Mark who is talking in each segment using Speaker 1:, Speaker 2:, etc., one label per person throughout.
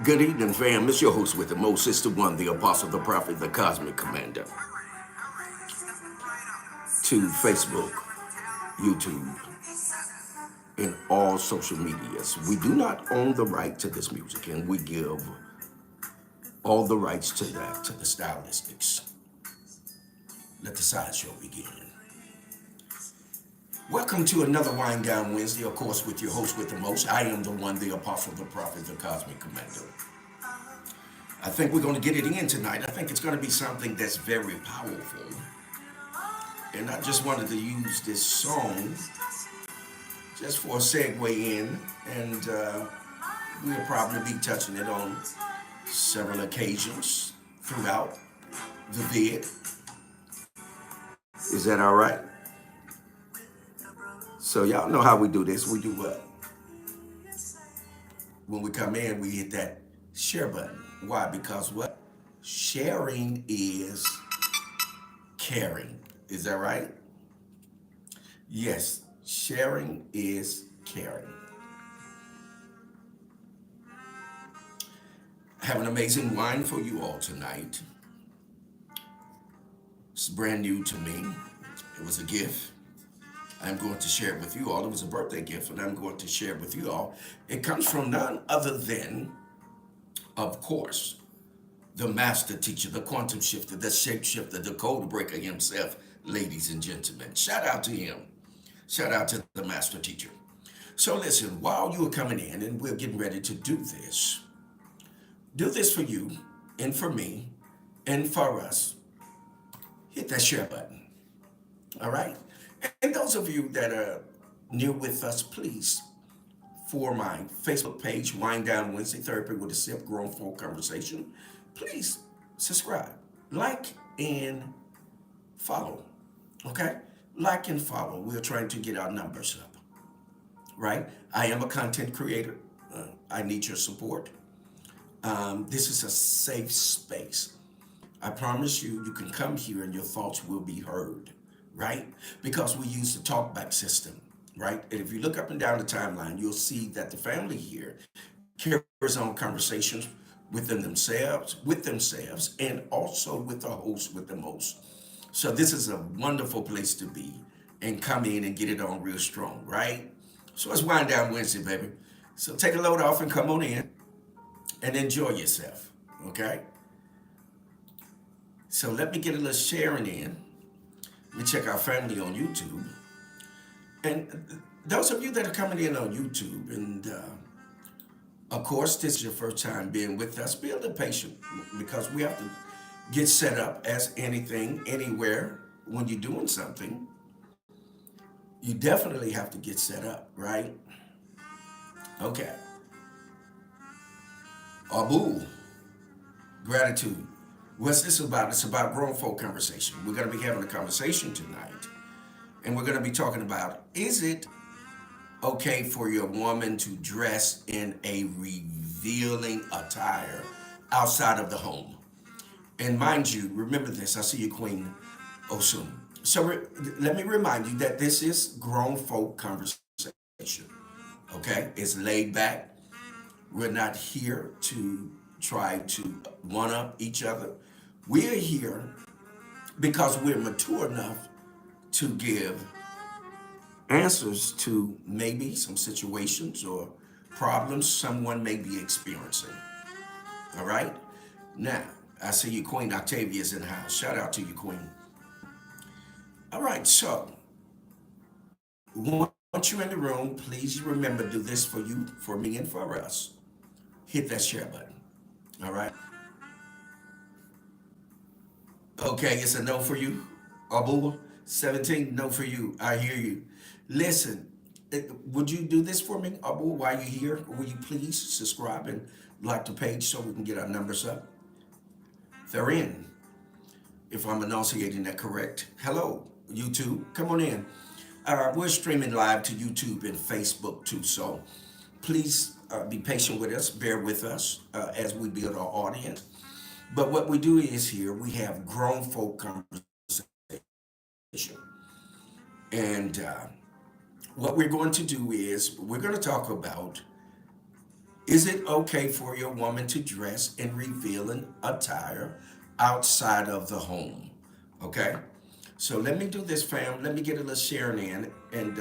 Speaker 1: Good evening, fam. It's your host with the most. It's the one, the apostle, the prophet, the cosmic commander. To Facebook, YouTube, and all social medias. We do not own the right to this music, and we give all the rights to that to the stylistics. Let the sideshow begin. Welcome to another Wind Down Wednesday, of course, with your host with the most. I am the one, the apostle, the prophet, the cosmic commander. I think we're going to get it in tonight. I think it's going to be something that's very powerful. And I just wanted to use this song just for a segue in, and we'll probably be touching it on several occasions throughout the vid. Is that all right? So y'all know how we do this. We do what? When we come in, we hit that share button. Why? Because what? Sharing is caring. Is that right? Yes, sharing is caring. Have an amazing wine for you all tonight. It's brand new to me. It was a gift. I'm going to share it with you all. It was a birthday gift, and I'm going to share it with you all. It comes from none other than, of course, the master teacher, the quantum shifter, the shapeshifter, the code breaker himself, ladies and gentlemen. Shout out to him. Shout out to the master teacher. So listen, while you are coming in and we're getting ready to do this for you and for me and for us, hit that share button. All right? And those of you that are new with us, please, for my Facebook page, Wind Down Wednesday Therapy with a Sip, Grown Folk Conversation, please subscribe, like, and follow. Okay? Like and follow. We're trying to get our numbers up. Right? I am a content creator. I need your support. This is a safe space. I promise you, you can come here and your thoughts will be heard, right? Because we use the talkback system, right? And if you look up and down the timeline, you'll see that the family here carries on conversations with themselves, and also with the host with the most. So this is a wonderful place to be and come in and get it on real strong, right? So let's wind down Wednesday, baby. So take a load off and come on in and enjoy yourself, okay? So let me get a little sharing in. Let me check our family on YouTube. And those of you that are coming in on YouTube, and of course, this is your first time being with us, be a little patient because we have to get set up as anything, anywhere. When you're doing something, you definitely have to get set up, right? Okay. Abu, gratitude. What's this about? It's about grown folk conversation. We're going to be having a conversation tonight, and we're going to be talking about, is it okay for your woman to dress in a revealing attire outside of the home? And mind you, remember this, I see you, Queen Osun. So let me remind you that this is grown folk conversation, okay? It's laid back. We're not here to try to one up each other. We're here because we're mature enough to give answers to maybe some situations or problems someone may be experiencing. All right? Now, I see you, Queen Octavia's in the house. Shout out to you, Queen. All right, so once you're in the room, please remember, do this for you, for me, and for us. Hit that share button. All right? Okay, it's a no for you. Abu, 17, no for you. I hear you. Listen, would you do this for me, Abu, while you're here? Will you please subscribe and like the page so we can get our numbers up? They're in, if I'm enunciating that correct. Hello, YouTube. Come on in. We're streaming live to YouTube and Facebook too, so please be patient with us, bear with us as we build our audience. But what we do is here, we have grown folk conversation. And what we're going to do is we're going to talk about Is it okay for your woman to dress in revealing attire outside of the home? Okay, so let me do this, fam. Let me get a little sharing in, and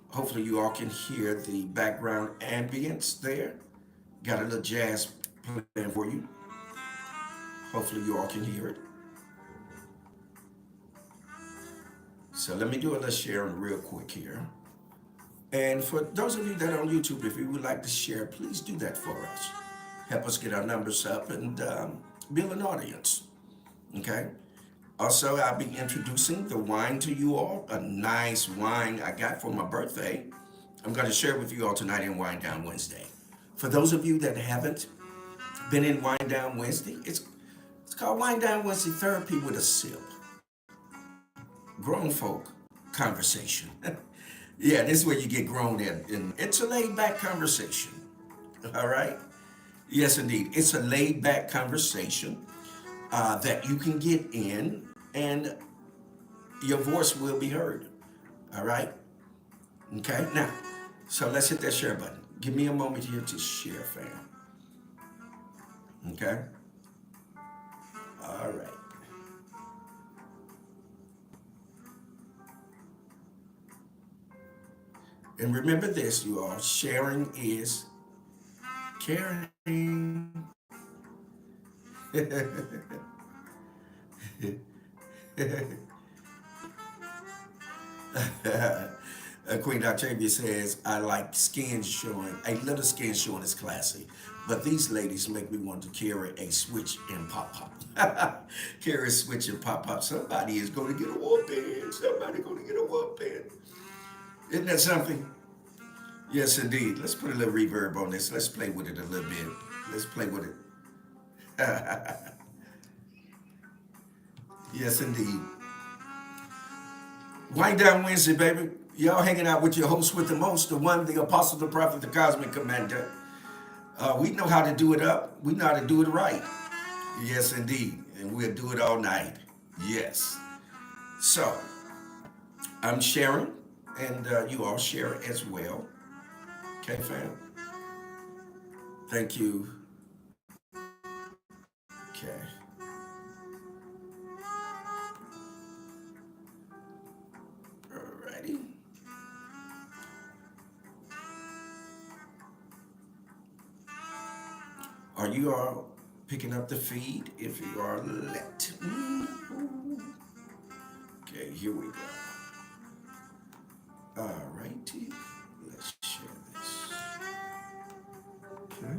Speaker 1: hopefully you all can hear the background ambience there. Got a little jazz playing for you. Hopefully you all can hear it. So let me do a little sharing real quick here. And for those of you that are on YouTube, if you would like to share, please do that for us. Help us get our numbers up and build an audience. Okay. Also, I'll be introducing the wine to you all. A nice wine I got for my birthday. I'm going to share with you all tonight in Wine Down Wednesday. For those of you that haven't been in Wine Down Wednesday, it's called Wine Down Wednesday Therapy with a Sip. Grown folk conversation. Yeah, this is where you get grown in. And it's a laid back conversation. All right? Yes, indeed. It's a laid back conversation that you can get in and your voice will be heard. All right? Okay? Now, so let's hit that share button. Give me a moment here to share, fam. Okay? All right. And remember this, you all, sharing is caring. Queen Octavia says, I like skin showing. A little skin showing is classy. But these ladies make me want to carry a switch and pop pop. Carry a switch and pop pop. Somebody is going to get a whooping. Somebody going to get a whooping. Isn't that something? Yes, indeed. Let's put a little reverb on this. Let's play with it a little bit. Let's play with it. Yes, indeed. Wind down Wednesday, baby. Y'all hanging out with your host with the most, the one, the apostle, the prophet, the cosmic commander. We know how to do it up. We know how to do it right. Yes, indeed. And we'll do it all night. Yes. So, I'm sharing, and you all share as well. Okay, fam? Thank you. Okay. Alrighty. Are you all picking up the feed? If you are, let me know. Okay, here we go. Alrighty. Let's share this. Okay.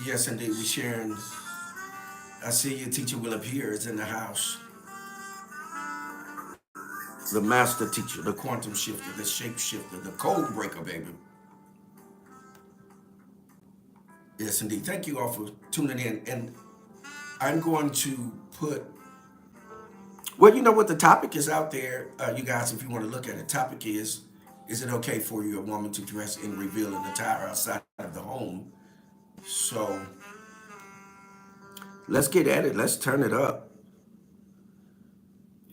Speaker 1: Yes, indeed. We're sharing. I see your teacher will appear is in the house. The master teacher, the quantum shifter, the shape shifter, the code breaker, baby. Yes, indeed. Thank you all for tuning in. And I'm going to put, well, you know what the topic is out there, you guys, if you want to look at it. Topic is it okay for you, a woman, to dress in revealing attire outside of the home? So let's get at it. Let's turn it up.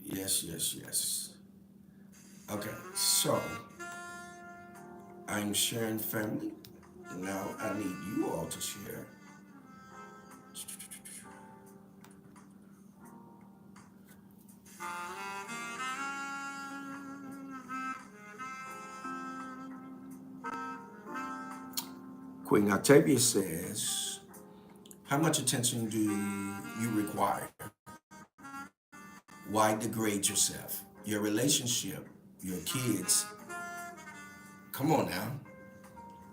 Speaker 1: Yes, yes, yes. Okay, so I'm sharing, family. Now I need you all to share. Queen Octavia says, how much attention do you require? Why degrade yourself? Your relationship, your kids. Come on now.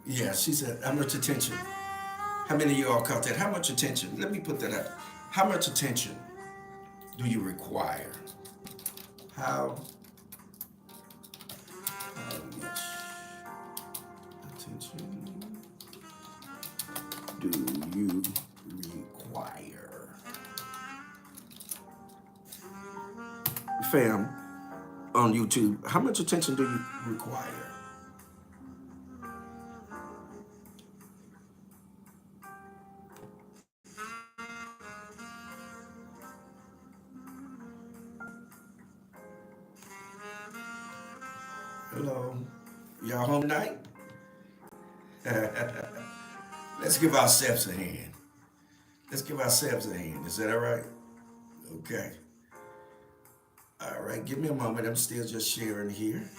Speaker 1: Yeah, she said, how much attention? How many of you all caught that? How much attention? Let me put that up. How much attention do you require? How, how much attention do you require? Fam, on YouTube, how much attention do you require? Hello. Y'all home tonight? Let's give ourselves a hand. Let's give ourselves a hand. Is that all right? Okay. All right. Give me a moment. I'm still just sharing here.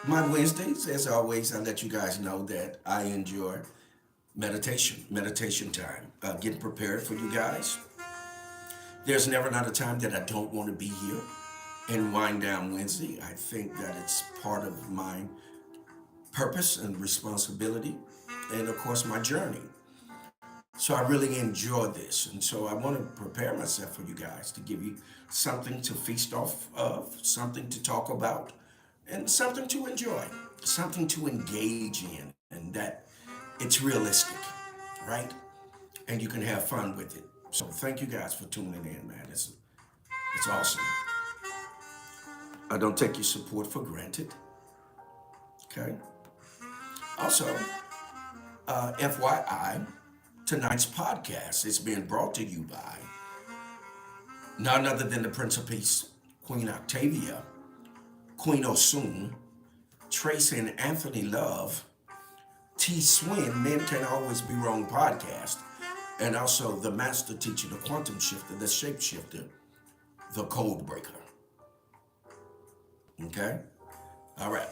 Speaker 1: My Wednesdays, as always, I let you guys know that I enjoy meditation time, getting prepared for you guys. There's never not a time that I don't want to be here and wind down Wednesday. I think that it's part of my purpose and responsibility, and of course, my journey. So I really enjoy this. And so I want to prepare myself for you guys to give you something to feast off of, something to talk about, and something to enjoy, something to engage in, and that it's realistic, right? And you can have fun with it. So thank you guys for tuning in, man. It's awesome. I don't take your support for granted. Okay. Also, FYI, tonight's podcast is being brought to you by none other than the Prince of Peace, Queen Octavia, Queen Osun, Tracy and Anthony Love, T. Swin, Men Can't Always Be Wrong podcast, and also the master teacher, the quantum shifter, the shapeshifter, the code breaker. Okay? All right.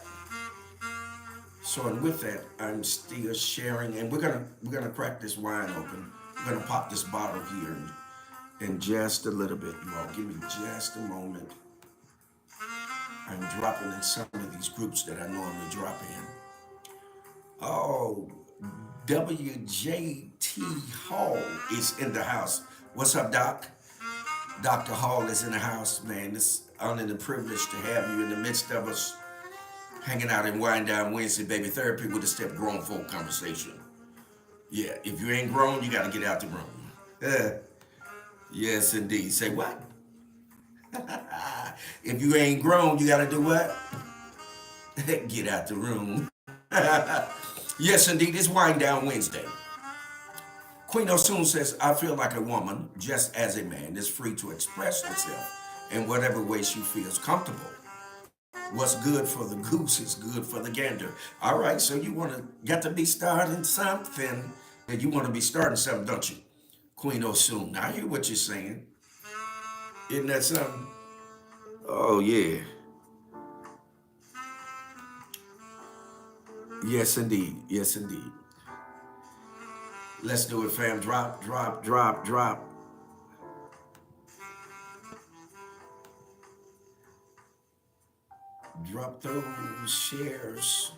Speaker 1: So, and with that, I'm still sharing, and we're gonna crack this wine open. We're gonna pop this bottle here in just a little bit. You all give me just a moment. I'm dropping in some of these groups that I normally drop in. Oh, WJT Hall is in the house. What's up, Doc? Dr. Hall is in the house, man. It's honor and a privilege to have you in the midst of us hanging out in Wind Down Wednesday, baby. Therapy with a step grown folk conversation. Yeah, if you ain't grown, you gotta get out the room. Yes, indeed. Say what? If you ain't grown, you gotta do what? Get out the room. Yes, indeed. It's Wind Down Wednesday. Queen Osun says, I feel like a woman, just as a man, is free to express herself in whatever way she feels comfortable. What's good for the goose is good for the gander. All right, so you want to get to be starting something. And you want to be starting something, don't you? Queen Osun. I hear what you're saying. Isn't that something? Oh, yeah. Yes, indeed. Yes, indeed. Let's do it, fam. Drop, drop, drop, drop. Drop those shares.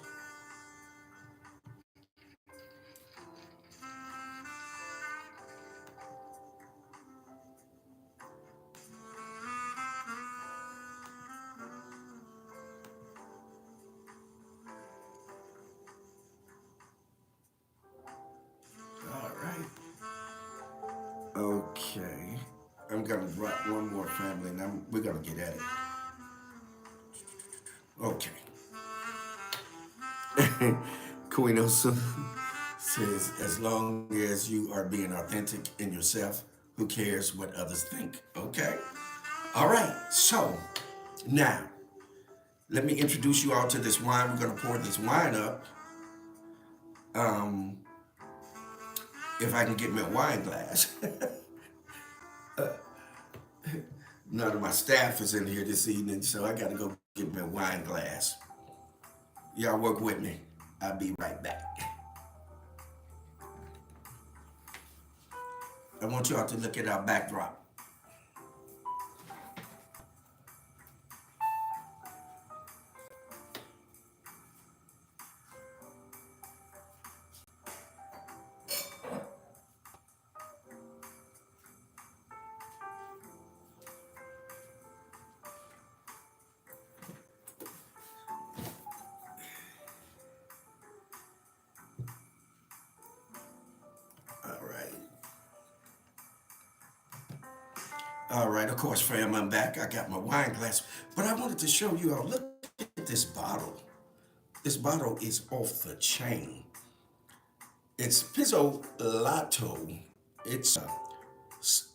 Speaker 1: All right. Okay. I'm gonna drop one more, family, and we're gonna get at it. Okay. Queen Osu says, as long as you are being authentic in yourself, who cares what others think? Okay. All right. So now, let me introduce you all to this wine. We're gonna pour this wine up. Um, if I can get me a wine glass. None of my staff is in here this evening, so I gotta go get me a wine glass. Y'all work with me. I'll be right back. I want y'all to look at our backdrop. All right. All right, of course, fam, I'm back. I got my wine glass, but I wanted to show you all. Look at this bottle. This bottle is off the chain. It's Pizzolato. It's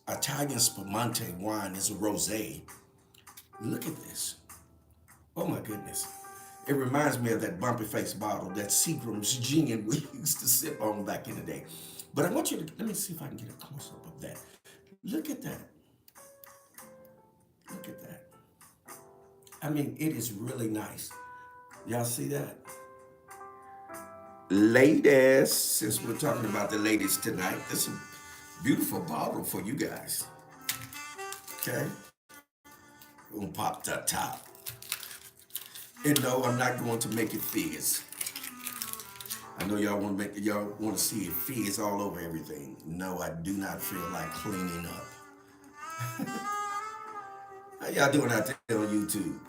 Speaker 1: Italian Spumante wine. It's a rosé. Look at this. Oh my goodness. It reminds me of that bumpy face bottle, that Seagram's gin we used to sip on back in the day. But I want you to, let me see if I can get a close up of that. Look at that. Look at that. I mean, it is really nice. Y'all see that? Ladies, since we're talking about the ladies tonight, this is a beautiful bottle for you guys. Okay? We're gonna pop the top. And no, I'm not going to make it fizz. I know y'all want to see it fizz all over everything. No, I do not feel like cleaning up. How y'all doing out there on YouTube?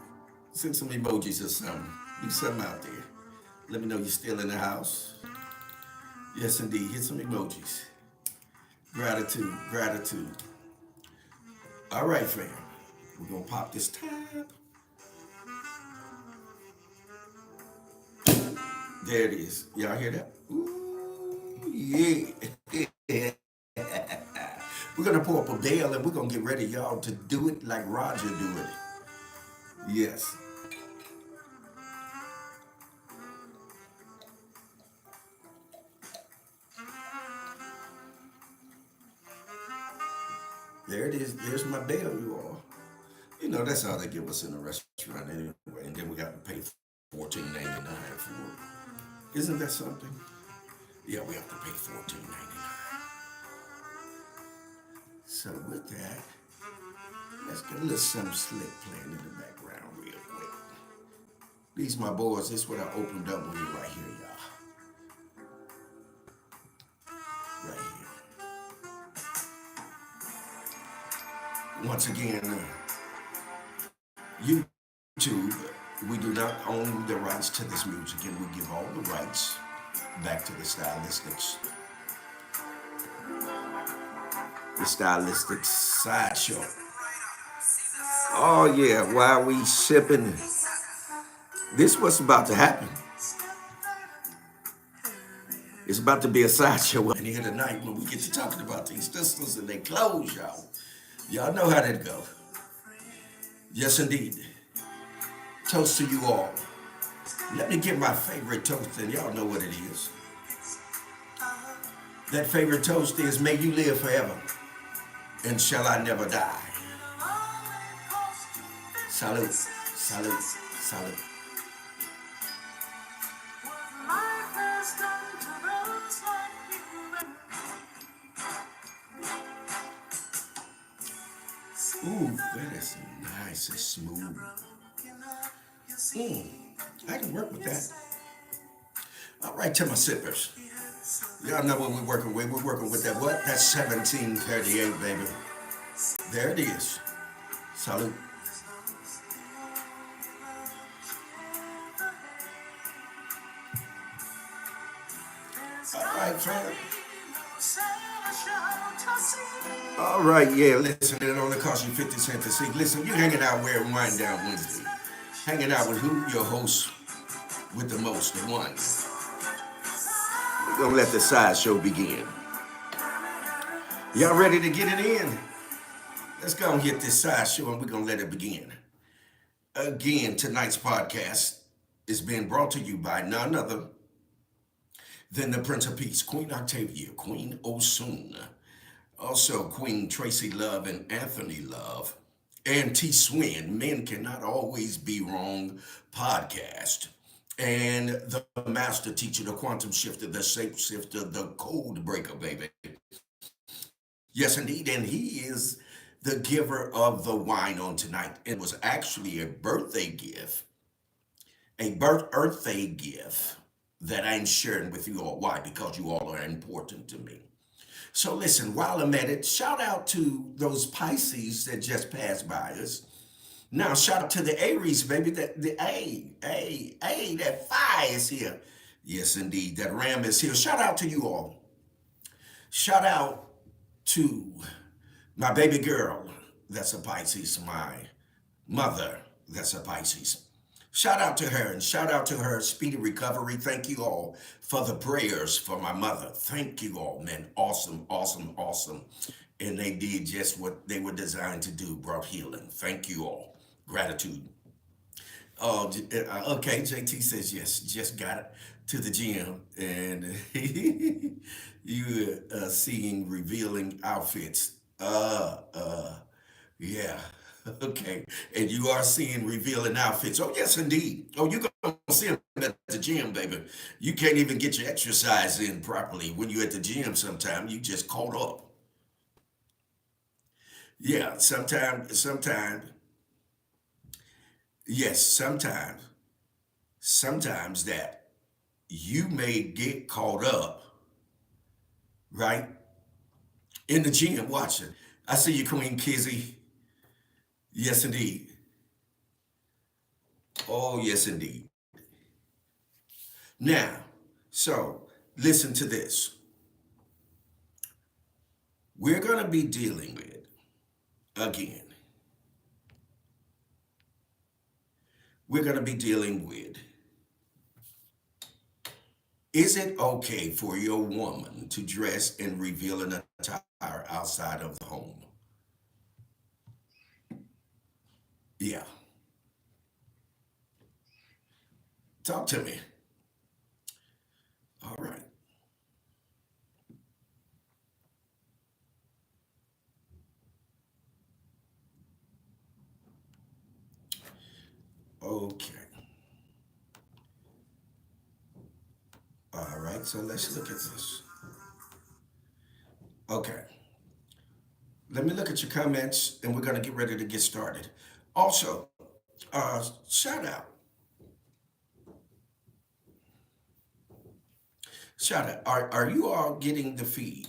Speaker 1: Send some emojis or something. Do something out there. Let me know you're still in the house. Yes, indeed. Hit some emojis. Gratitude, gratitude. All right, fam. We're going to pop this tab. There it is. Y'all hear that? Ooh, yeah. We're going to pour up a bale and we're going to get ready, y'all, to do it like Roger do it. Yes. There it is. There's my bell, you all. You know, that's all they give us in the restaurant anyway. And then we got to pay $14.99 for it. Isn't that something? Yeah, we have to pay $14.99. So with that, let's get a little something slick playing in the background real quick. These my boys. This is what I opened up with right here, y'all. Right here. Once again, YouTube, we do not own the rights to this music, and we give all the rights back to the stylistics. The stylistic sideshow. Oh yeah, while we sipping, this what's about to happen. It's about to be a sideshow in here tonight when we get to talking about these sisters and their clothes, y'all. Y'all know how that go. Yes, indeed. Toast to you all. Let me get my favorite toast, and y'all know what it is. That favorite toast is, may you live forever, and shall I never die. Salute, salute, salute. Ooh, that is nice and smooth. I can work with that. All right, to my sippers. Y'all know what we're working with. We're working with that what? That's 1738, baby. There it is. Salute. All right, fam. All right, yeah, listen, it only costs you 50 cents a seat. Listen, you hanging out where Wind Down Wednesday. Hanging out with who? Your host with the most, the one. We're going to let the sideshow begin. Y'all ready to get it in? Let's go and hit this sideshow and we're going to let it begin. Again, tonight's podcast is being brought to you by none other than the Prince of Peace, Queen Octavia, Queen Osun, also Queen Tracy Love and Anthony Love, and T. Swin, Men Cannot Always Be Wrong podcast, and the master teacher, the quantum shifter, the shape shifter, the code breaker, baby. Yes, indeed, and he is the giver of the wine on tonight. It was actually a birthday gift, birthday gift that I'm sharing with you all. Why? Because you all are important to me. So listen, while I'm at it, shout out to those Pisces that just passed by us. Now shout out to the Aries, baby. That fire is here. Yes, indeed. That Ram is here. Shout out to you all. Shout out to my baby girl. That's a Pisces. My mother. That's a Pisces. Shout out to her and shout out to her speedy recovery. Thank you all for the prayers for my mother. Thank you all, man. Awesome, awesome, awesome. And they did just what they were designed to do, brought healing. Thank you all. Gratitude. Oh, okay. JT says yes. Just got to the gym and you seeing revealing outfits. Yeah. Okay. And you are seeing revealing outfits. Oh, yes, indeed. Oh, you're going to see them at the gym, baby. You can't even get your exercise in properly when you're at the gym sometime. You just caught up. Yeah, yes, sometimes that you may get caught up, right, in the gym watching. I see you, Queen Kizzy. Yes, indeed. Oh, yes, indeed. Now, so listen to this. We're going to be dealing with, again, we're going to be dealing with, is it okay for your woman to dress and reveal an attire outside of the home? Yeah. Talk to me. All right. Okay. All right. So let's look at this. Okay. Let me look at your comments and we're going to get ready to get started. Also, shout out. Shout out. Are you all getting the feed?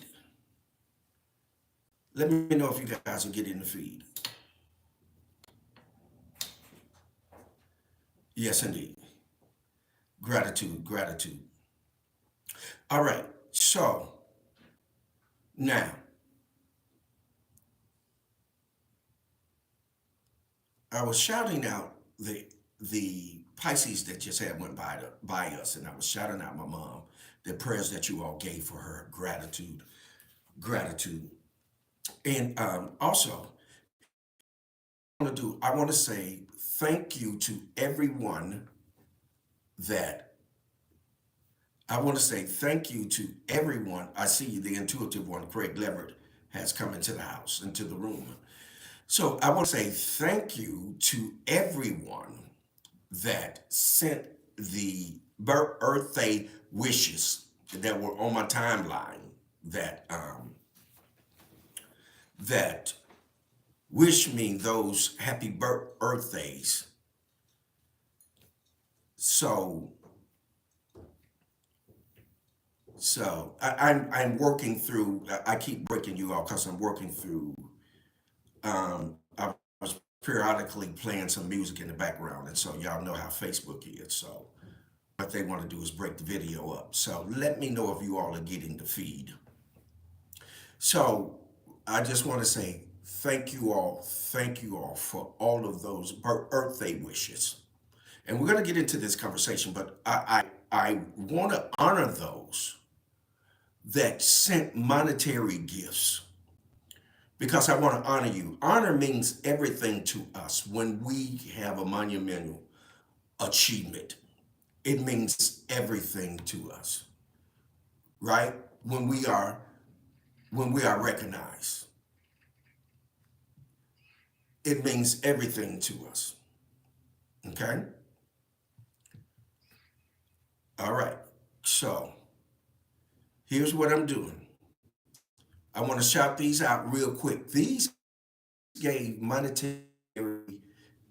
Speaker 1: Let me know if you guys are getting the feed. Yes, indeed. Gratitude, gratitude. All right. So now I was shouting out the Pisces that just had went by us, and I was shouting out my mom, the prayers that you all gave for her, gratitude, gratitude, and also I want to say thank you to everyone that I want to say thank you to everyone. I see the intuitive one, Craig Leverett, has come into the house, into the room. So I want to say thank you to everyone that sent the birthday wishes that were on my timeline that wish me those happy birthdays. So I'm working through. I keep breaking you off because I'm working through. I was periodically playing some music in the background, and so y'all know how Facebook is. So what they want to do is break the video up. So let me know if you all are getting the feed. So I just want to say thank you all for all of those birthday wishes. And we're going to get into this conversation, but I want to honor those that sent monetary gifts because I want to honor you. Honor means everything to us when we have a monumental achievement. It means everything to us, right? When we are recognized, it means everything to us. Okay? All right. So here's what I'm doing. I want to shout these out real quick. These gave monetary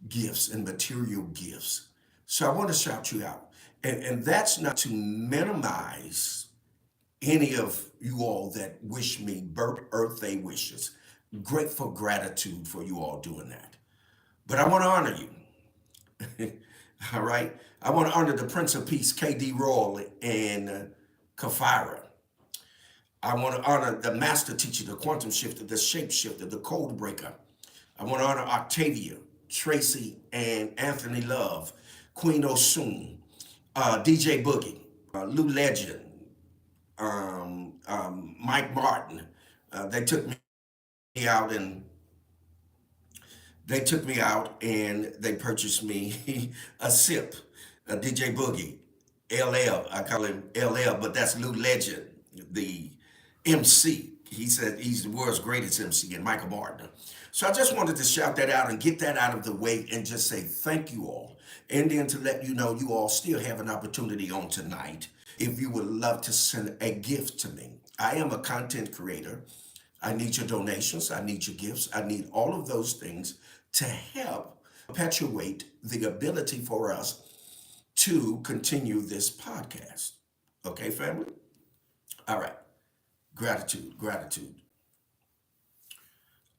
Speaker 1: gifts and material gifts. So I want to shout you out. And that's not to minimize any of you all that wish me birthday wishes. Grateful gratitude for you all doing that. But I want to honor you. All right. I want to honor the Prince of Peace, KD Royal and Kafira. I want to honor the master teacher, the quantum shifter, the shapeshifter, the code breaker. I want to honor Octavia, Tracy, and Anthony Love. Queen Osun, DJ Boogie, Lou Legend, Mike Martin. They took me out and they purchased me a sip, a DJ Boogie, LL. I call him LL, but that's Lou Legend, the MC. He said he's the world's greatest MC, and Michael Martin. So I just wanted to shout that out and get that out of the way and just say thank you all. And then to let you know you all still have an opportunity on tonight if you would love to send a gift to me. I am a content creator. I need your donations. I need your gifts. I need all of those things to help perpetuate the ability for us to continue this podcast. Okay, family? All right. Gratitude, gratitude.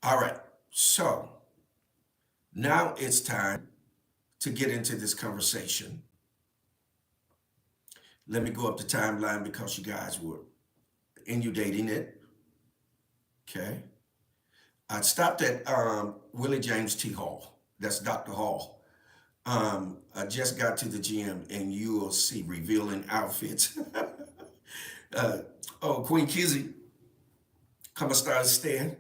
Speaker 1: All right. So now it's time to get into this conversation. Let me go up the timeline because you guys were inundating it. Okay. I stopped at Willie James T. Hall. That's Dr. Hall. I just got to the gym and you will see revealing outfits. uh, oh, Queen Kizzy, come start stand.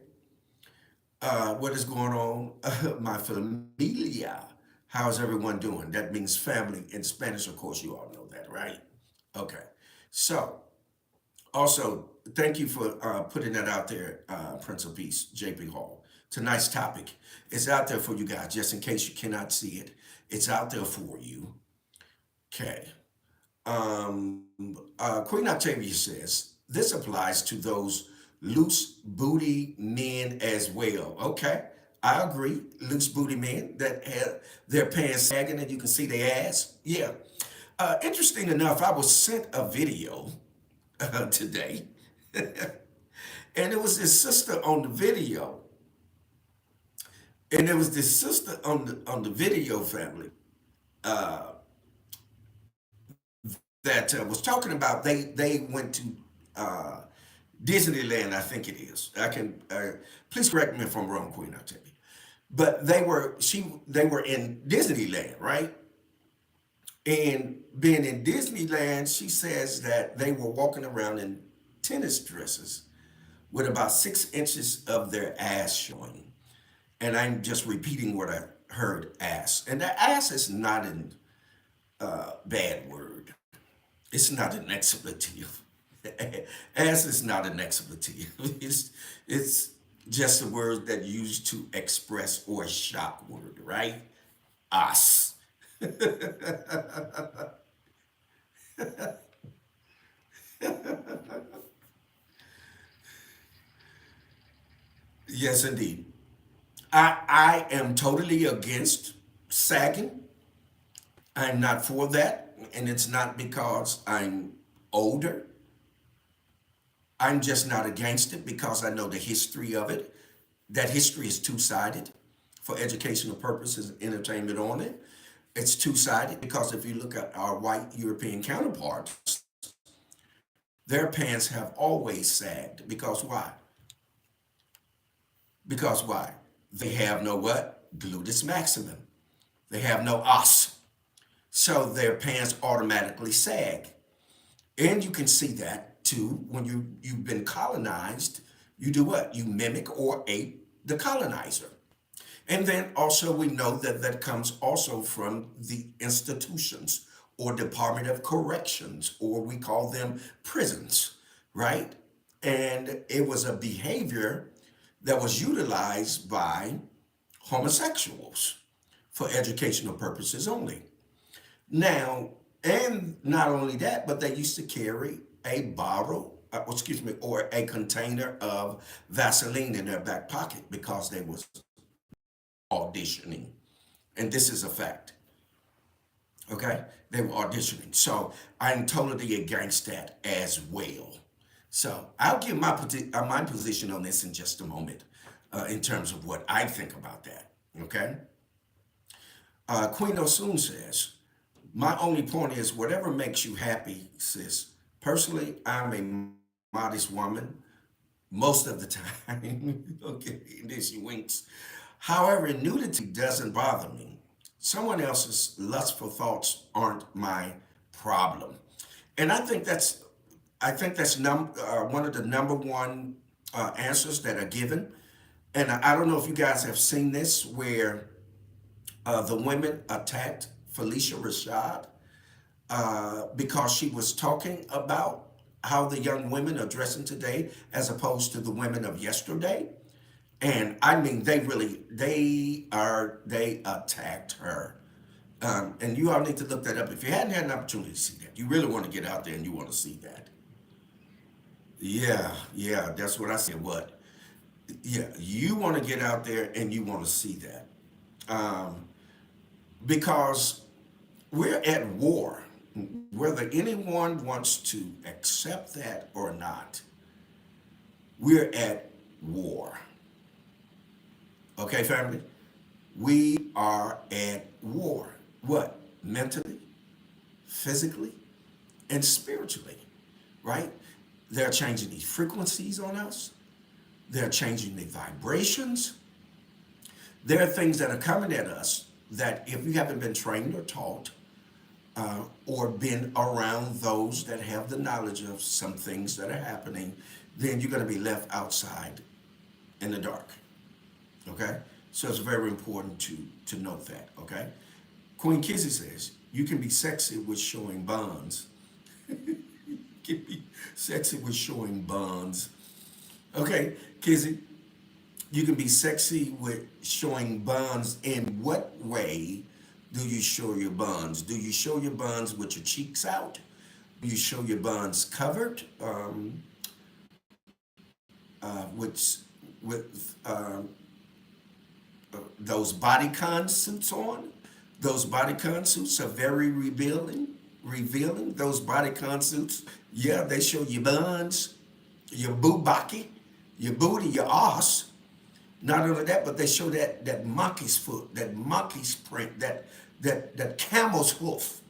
Speaker 1: What is going on? My familia. How's everyone doing? That means family in Spanish, of course, you all know that, right? Okay. So, also, thank you for putting that out there, Prince of Peace, JP Hall. Tonight's topic is out there for you guys, just in case you cannot see it. It's out there for you. Okay. Queen Octavia says, this applies to those loose booty men as well. Okay. I agree. Loose booty men that have their pants sagging and you can see their ass. Yeah. Interesting enough, I was sent a video today. And it was this sister on the video. And there was this sister on the video family that was talking about they went to uh, Disneyland, I think it is. I can please correct me if I'm wrong, Queen. I'll tell you. But they were in Disneyland, right? And being in Disneyland, she says that they were walking around in tennis dresses with about 6 inches of their ass showing. And I'm just repeating what I heard ass. And the ass is not a bad word. It's not an expletive. Ass is not an expletive. It's just a word that used to express or a shock word, right? Us. Yes, indeed. I am totally against sagging. I'm not for that. And it's not because I'm older. I'm just not against it because I know the history of it. That history is two-sided for educational purposes and entertainment only. It's two-sided because if you look at our white European counterparts, their pants have always sagged. Because why? Because why? They have no what? Gluteus maximum. They have no os. So their pants automatically sag. And you can see that too when you've been colonized. You do what? You mimic or ape the colonizer. And then also we know that that comes also from the institutions or Department of Corrections, or we call them prisons, right? And it was a behavior that was utilized by homosexuals for educational purposes only. Now, and not only that, but they used to carry a bottle, or a container of Vaseline in their back pocket because they was auditioning. And this is a fact, okay? They were auditioning. So I'm totally against that as well. So I'll give my position on this in just a moment in terms of what I think about that, okay? Queen Osun says, my only point is whatever makes you happy, sis. Personally, I'm a modest woman most of the time. Okay, and then she winks. However, nudity doesn't bother me. Someone else's lustful thoughts aren't my problem. And I think that's one of the number one answers that are given. And I don't know if you guys have seen this, where the women attacked Felicia Rashad because she was talking about how the young women are dressing today as opposed to the women of yesterday. And I mean, they attacked her. And you all need to look that up. If you hadn't had an opportunity to see that, you really want to get out there and you want to see that. Yeah, yeah, that's what I said. What? Yeah, you want to get out there and you want to see that. Um, because we're at war. Whether anyone wants to accept that or not, we're at war. Okay, family? We are at war. What? Mentally, physically, and spiritually, right? They're changing the frequencies on us. They're changing the vibrations. There are things that are coming at us that if you haven't been trained or taught, or been around those that have the knowledge of some things that are happening, then you're going to be left outside in the dark. Okay? So it's very important to note that. Okay? Queen Kizzy says, you can be sexy with showing bonds. Can be sexy with showing bonds. Okay, Kizzy, you can be sexy with showing bonds. In what way do you show your bonds? Do you show your bonds with your cheeks out? Do you show your bonds covered? With those bodycon suits on? Those bodycon suits are very revealing. Revealing those bodycon suits, yeah, they show your buns, your boobaki, your booty, your ass. Not only that, but they show that monkey's foot, that monkey's print, that camel's hoof.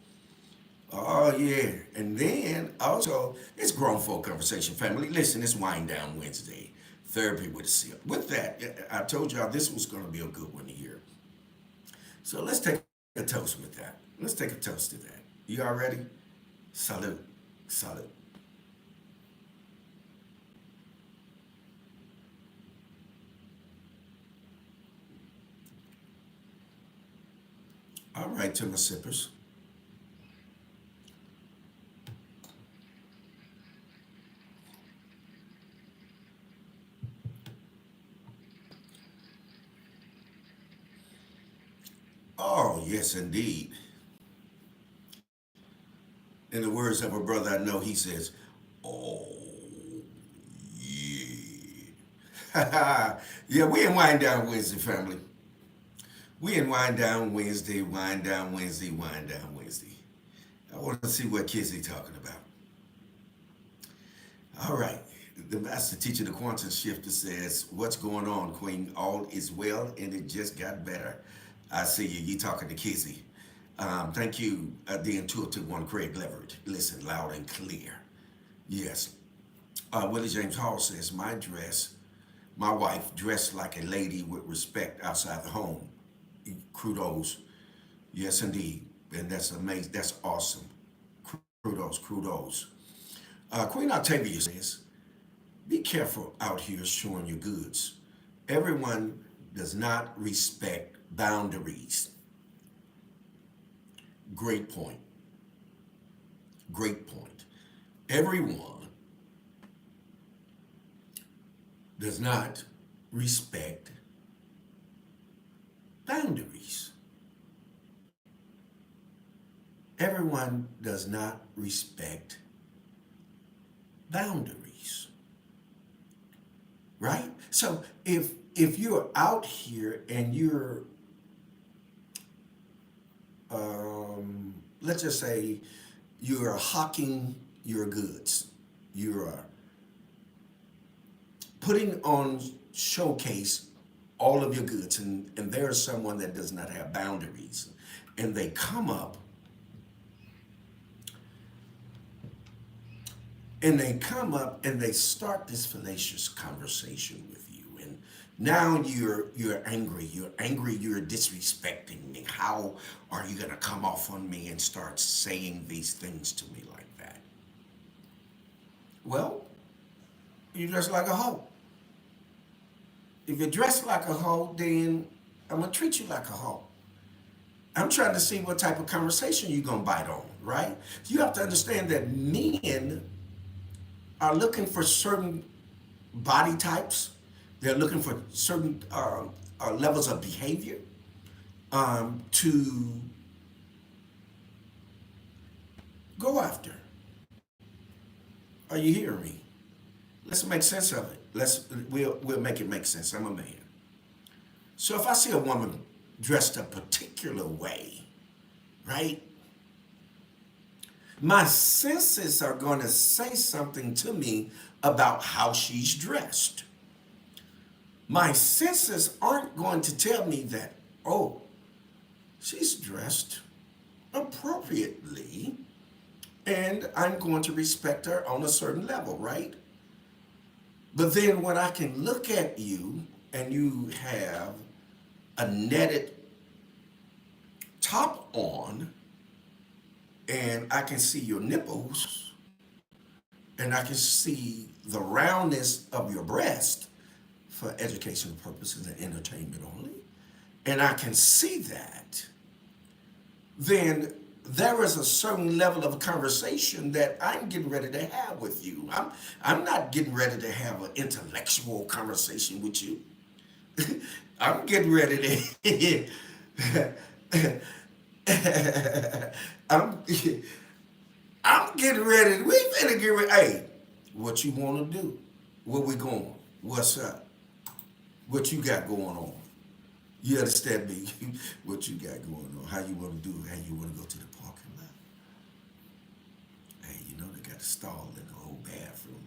Speaker 1: Oh yeah, and then also it's grown folk conversation, family. Listen, it's Wind Down Wednesday, therapy with a sip. With that, I told y'all this was going to be a good one to hear. So let's take a toast with that. Let's take a toast to that. You all ready? Salute, salute. All right, to my sippers. Oh yes, indeed. In the words of a brother I know, he says, "Oh yeah." Yeah, we in Wind Down Wednesday, family. We in Wind Down Wednesday, Wind Down Wednesday, Wind Down Wednesday. I want to see what kids they talking about. All right. The master teacher, the quantum shifter says, what's going on, Queen? All is well and it just got better. I see you. You talking to Kizzy. Thank you, the intuitive one, Craig Leverett. Listen loud and clear. Yes. Willie James Hall says, my wife dressed like a lady with respect outside the home. Kudos. Yes, indeed. And that's amazing. That's awesome. Kudos, kudos. Queen Octavia says, be careful out here showing your goods. Everyone does not respect boundaries. Great point. Great point. Everyone does not respect boundaries. Everyone does not respect boundaries. Right? So if you're out here and you're let's just say you're hawking your goods, you're putting on showcase all of your goods, and there's someone that does not have boundaries, and they come up and they start this fallacious conversation with you, and now you're angry. You're angry. You're disrespecting me. How are you gonna come off on me and start saying these things to me like that? Well, you dress like a hoe. If you dress like a hoe, then I'm gonna treat you like a hoe. I'm trying to see what type of conversation you're gonna bite on, right? You have to understand that men are looking for certain body types. They're looking for certain levels of behavior to go after. Are you hearing me? Let's make sense of it. We'll make it make sense. I'm a man. So if I see a woman dressed a particular way, right? My senses are going to say something to me about how she's dressed. My senses aren't going to tell me that, oh, she's dressed appropriately and I'm going to respect her on a certain level, right? But then when I can look at you and you have a netted top on and I can see your nipples and I can see the roundness of your breast for educational purposes and entertainment only, and I can see that, then there is a certain level of conversation that I'm getting ready to have with you. I'm not getting ready to have an intellectual conversation with you. I'm getting ready to I'm I'm getting ready. We finna get ready. Hey, what you wanna do? Where we going? What's up? What you got going on? You understand me? What you got going on? How you wanna do? How you wanna go to the parking lot? Hey, you know they got a stall in the whole bathroom.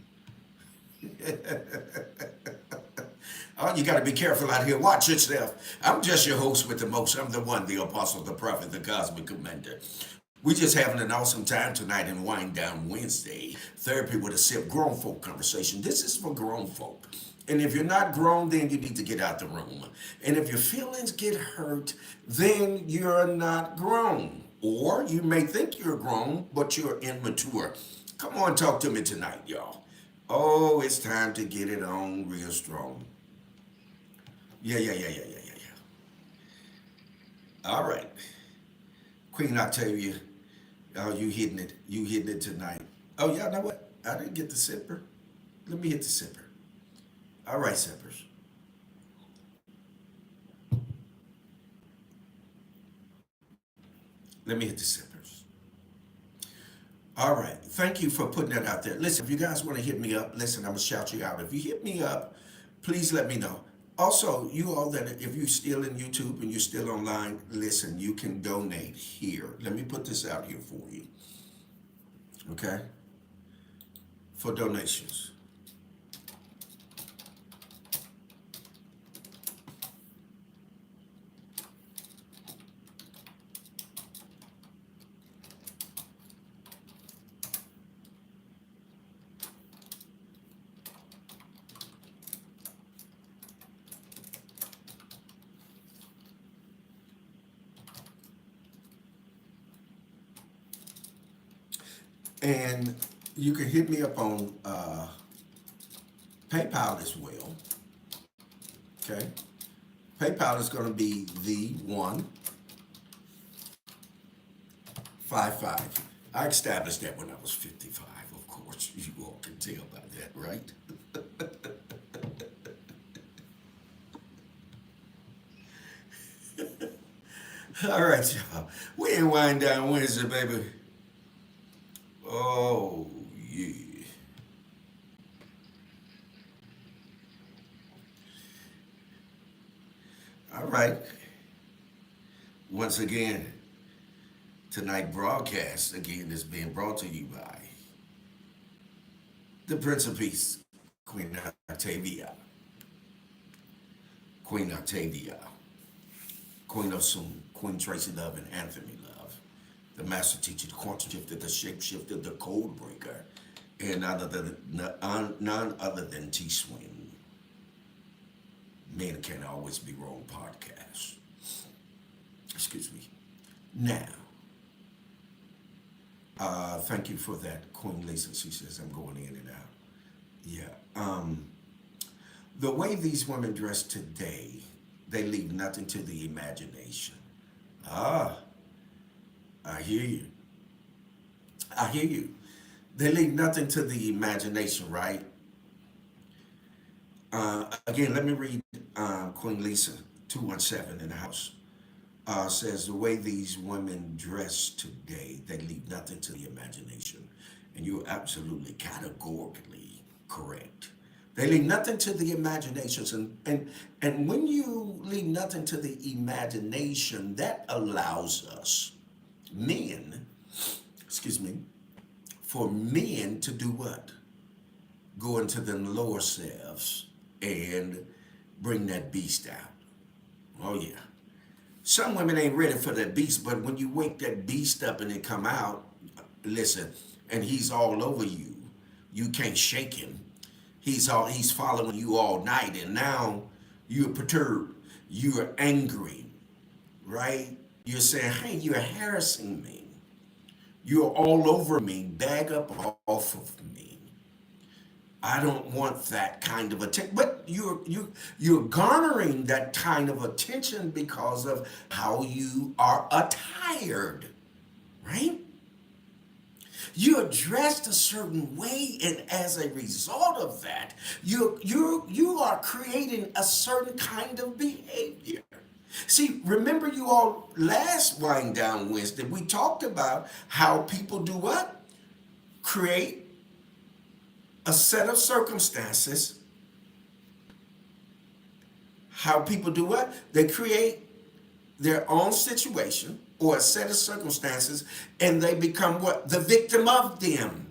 Speaker 1: Oh, you got to be careful out here. Watch yourself. I'm just your host with the most. I'm the one, the apostle, the prophet, the cosmic commander. We just having an awesome time tonight in Wind Down Wednesday. Therapy with a sip, grown folk conversation. This is for grown folk. And if you're not grown, then you need to get out the room. And if your feelings get hurt, then you're not grown. Or you may think you're grown, but you're immature. Come on, talk to me tonight, y'all. Oh, it's time to get it on real strong. Yeah. All right. Queen Octavia, oh, you hitting it. You hitting it tonight. Oh, y'all know what? I didn't get the sipper. Let me hit the sipper. All right, sippers. Let me hit the sippers. All right. Thank you for putting that out there. Listen, if you guys want to hit me up, listen, I'm going to shout you out. If you hit me up, please let me know. Also, you all that, if you're still in YouTube and you're still online, listen, you can donate here. Let me put this out here for you. Okay? For donations. And you can hit me up on PayPal as well. Okay? PayPal is going to be the 155. I established that when I was 55, of course. You all can tell by that, right? All right, y'all. We ain't wind down Wednesday, baby. Oh, yeah. All right. Once again, tonight broadcast again is being brought to you by the Prince of Peace, Queen Octavia. Queen Octavia. Queen Osun, Queen Tracy Love, and Anthony Love. The master teacher, the quantum shifter, the shapeshifter, the code breaker, and none other than T Swing. Men Can't Always Be Wrong podcast. Excuse me. Now, thank you for that, Queen Lisa. She says I'm going in and out. Yeah. The way these women dress today, they leave nothing to the imagination. Ah, I hear you. I hear you. They leave nothing to the imagination, right? Again, let me read Queen Lisa 217 in the house. Says the way these women dress today, they leave nothing to the imagination. And you're absolutely categorically correct. They leave nothing to the imaginations. And when you leave nothing to the imagination, that allows us, men, excuse me, for men to do what? Go into them lower selves and bring that beast out. Oh yeah. Some women ain't ready for that beast, but when you wake that beast up and it come out, listen, and he's all over you, you can't shake him. He's following you all night, and now you're perturbed, you're angry, right? You're saying, hey, you're harassing me. You're all over me. Bag up off of me. I don't want that kind of attention. But you're garnering that kind of attention because of how you are attired, right? You're dressed a certain way, and as a result of that, you are creating a certain kind of behavior. See, remember you all last Wind Down Wednesday, we talked about how people do what? Create a set of circumstances. How people do what? They create their own situation or a set of circumstances, and they become what? The victim of them.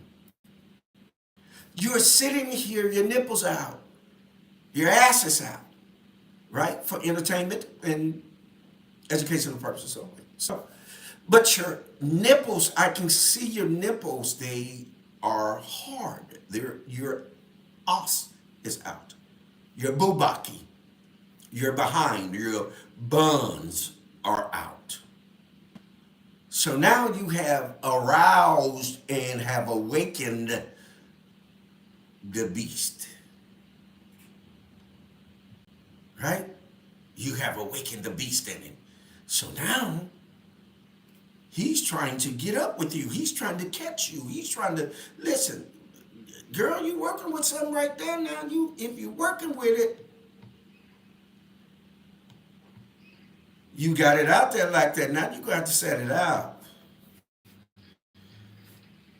Speaker 1: You're sitting here, your nipples out, your ass is out, right? For entertainment and educational purposes only. So, but your nipples, I can see your nipples, they are hard. Your os is out. Your bubaki, your behind, your buns are out. So now you have aroused and have awakened the beast, right? You have awakened the beast in him. So now he's trying to get up with you. He's trying to catch you. He's trying to listen. Girl, you working with something right there now. If you're working with it, you got it out there like that. Now you're gonna have to set it out.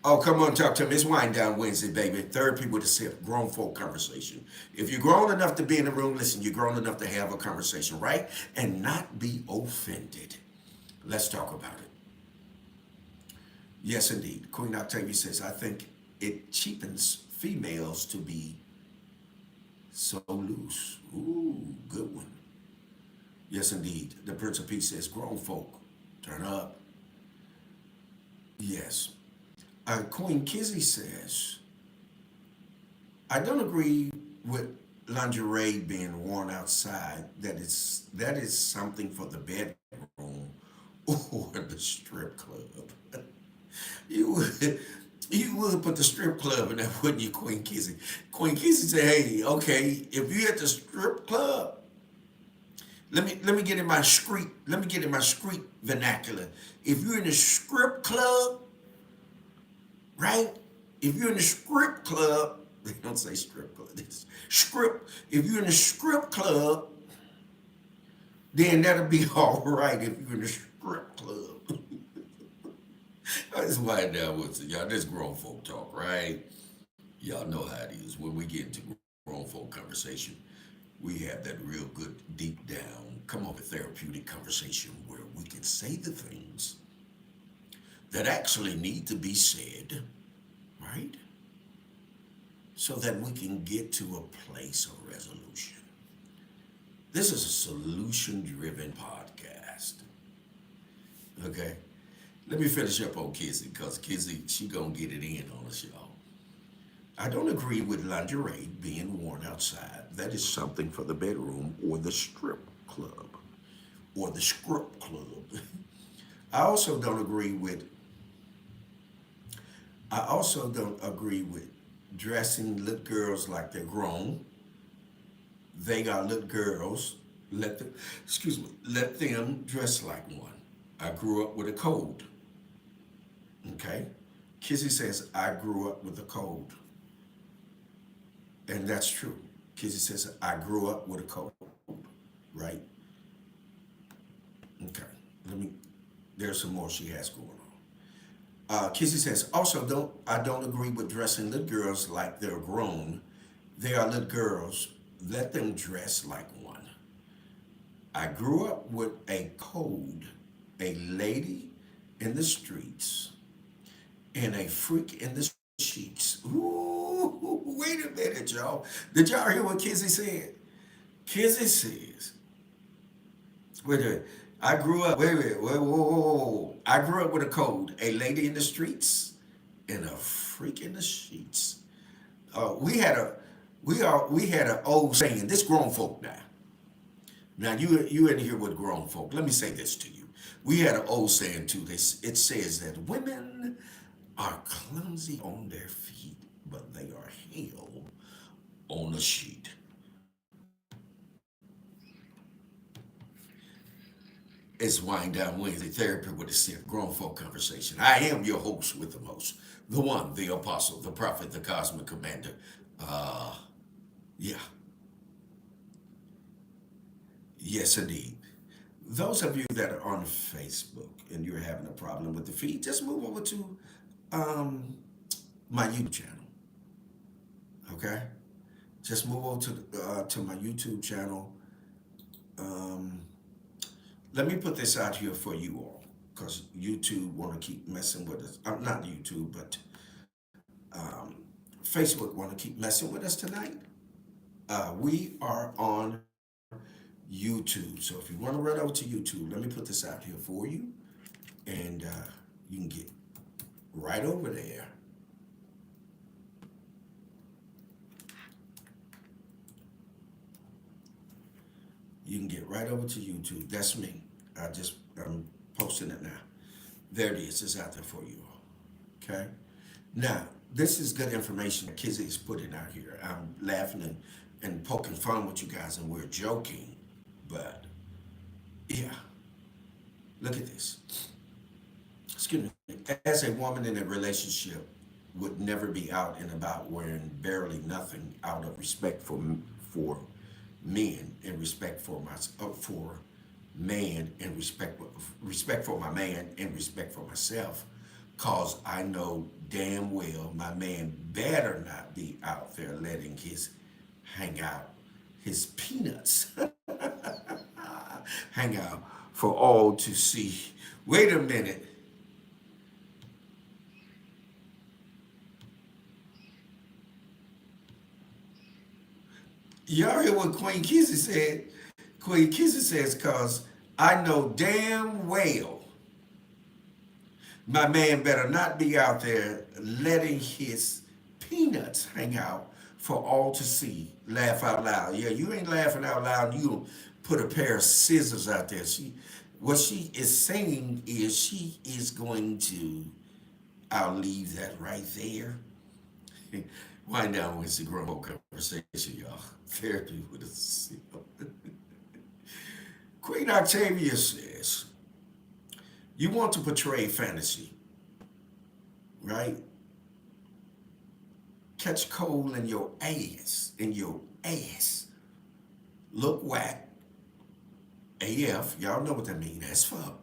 Speaker 1: Oh, come on, talk to me. It's Wind Down Wednesday, baby. Therapy with a sip, grown folk conversation. If you're grown enough to be in the room, listen, you're grown enough to have a conversation, right? And not be offended. Let's talk about it. Yes, indeed. Queen Octavia says, I think it cheapens females to be so loose. Ooh, good one. Yes, indeed. The Prince of Peace says, grown folk, turn up. Yes. Queen Kizzy says, I don't agree with lingerie being worn outside. That is something for the bedroom or the strip club. You would put the strip club in there, wouldn't you, Queen Kizzy? Queen Kizzy said, hey, okay, if you at the strip club, let me get in my street vernacular. If you're in the strip club, right? If you're in the strip club, they don't say strip club, it's script. If you're in the strip club, then that'll be all right if you're in the strip club. That's why down with y'all. This grown folk talk, right? Y'all know how it is. When we get into grown folk conversation, we have that real good, deep down, come up with therapeutic conversation where we can say the things that actually need to be said, right? So that we can get to a place of resolution. This is a solution-driven podcast. Okay? Let me finish up on Kizzy, because Kizzy, she gonna get it in on us, y'all. I don't agree with lingerie being worn outside. That is something for the bedroom or the strip club or the script club. I also don't agree with I also don't agree with dressing little girls like they're grown. They are little girls. Let them, excuse me, let them dress like one. I grew up with a code. Okay? Kizzy says, I grew up with a code. And that's true. Kizzy says, I grew up with a code. Right? Okay. Let me, there's some more she has going on. Kizzy says, also, I don't agree with dressing little girls like they're grown. They are little girls. Let them dress like one. I grew up with a code, a lady in the streets, and a freak in the sheets. Ooh, wait a minute, y'all. Did y'all hear what Kizzy said? Kizzy says, wait a minute. Whoa. I grew up with a code, a lady in the streets, and a freak in the sheets. We had a, we had an old saying. This grown folk now. Now you in here with grown folk. Let me say this to you. We had an old saying too. This it says that women are clumsy on their feet, but they are hell on a sheet. It's Wind Down Wednesday Therapy with a Sip, Grown Folk Conversation. I am your host with the most, the one, the apostle, the prophet, the cosmic commander. Uh, yeah, yes indeed. Those of you that are on Facebook and you're having a problem with the feed, just move over to um, my YouTube channel. Okay, just move over to my YouTube channel. Um, Let me put this out here for you all, because YouTube want to keep messing with us. Not YouTube, but um, Facebook want to keep messing with us tonight. We are on YouTube, so if you want to run over to YouTube, let me put this out here for you, and you can get right over there. You can get right over to YouTube. That's me. I'm posting it now. There it is. It's out there for you all. Okay. Now, this is good information that Kizzy is putting out here. I'm laughing and poking fun with you guys, and we're joking. But, yeah, look at this. Excuse me. As a woman in a relationship would never be out and about wearing barely nothing out of respect for men and respect for for man and respect for my man and respect for myself, cause I know damn well my man better not be out there letting hang out his peanuts hang out for all to see. Wait a minute. Y'all hear what Queen Kizzy said? Queen Kizzy says, cause I know damn well my man better not be out there letting his peanuts hang out for all to see. Laugh out loud. Yeah, you ain't laughing out loud. You put a pair of scissors out there. What she is saying is she is going to. I'll leave that right there. Wind down with the grown conversation, y'all. Therapy with a C. Queen Octavia says, you want to portray fantasy, right? Catch cold in your ass. Look whack. AF, y'all know what that means. That's fuck.